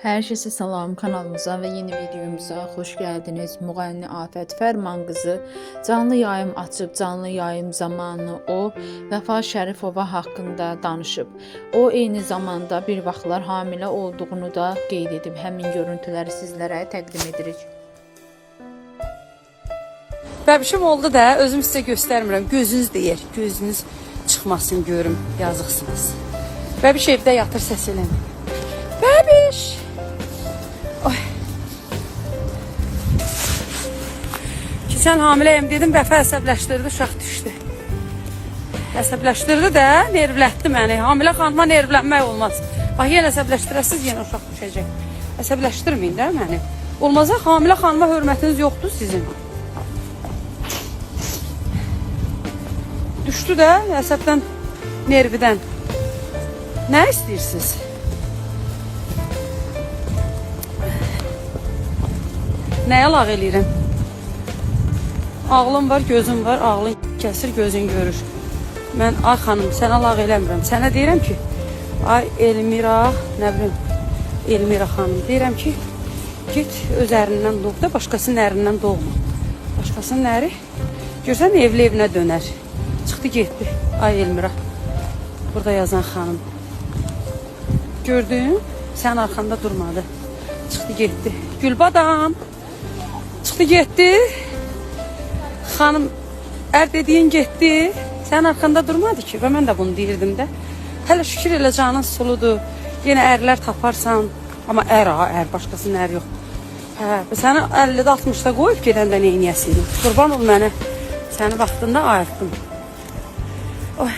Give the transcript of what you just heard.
Herkese salam, kanalımıza ve yeni videomuza hoş geldiniz. Müğənni Afət Fərman qızı canlı yayım açıb, canlı yayım zamanı o Vəfa Şərifova haqqında danışıb. O eyni zamanda bir vaxtlar hamilə olduğunu da qeyd edib. Həmin görüntüləri sizlərə təqdim edirik. Bəbişim oldu da, özüm sizə göstərmirəm. Gözünüz deyir, gözünüz çıxmasın görüm, yazıqsınız. Bəbiş evdə yatır, səs eləmir. Bəbiş! Oy. Keçən hamiləyəm dedim, Vəfa əsəbləşdirdi, uşaq düşdü. Əsəbləşdirdi də, nervlətdi məni. Hamilə xanıma nervlənmək olmaz. Bax, yenə əsəbləşdirəsiz, yenə uşaq düşəcək. Əsəbləşdirməyin də məni. Olmazsa hamilə xanıma hörmətiniz yoxdur sizin. Düşdü də, əsəbdən, nervidən. Nə istəyirsiniz? Nəyə lağ eləyirəm? Ağlım var, gözüm var, ağlın kəsir, gözün görür. Mən, ay xanım, sənə lağ eləmirəm. Sənə deyirəm ki, ay Elmira, nə bilim, Elmira xanım, deyirəm ki, git öz ərindən doğ da, başqasının ərindən doğma. Başqasının əri, görsən evli evinə dönər. Çıxdı, getdi, ay Elmira. Burada yazan xanım. Gördün, sən arxanda durmadı. Çıxdı, getdi. Gülbadam. Çıxdı, getdi. Xanım, ər dediyin getdi. Sən arxanda durmadı ki. Və mən də bunu deyirdim də. Hələ şükür elə canın suludur. Yenə ərlər taparsan. Amma ər, başqasının əri yox. Hə, səni 50-də 60-da qoyub gedəndə neyniyəsiydin? Qurban ol mənə. Səni vaxtında ayırtdım. Oy.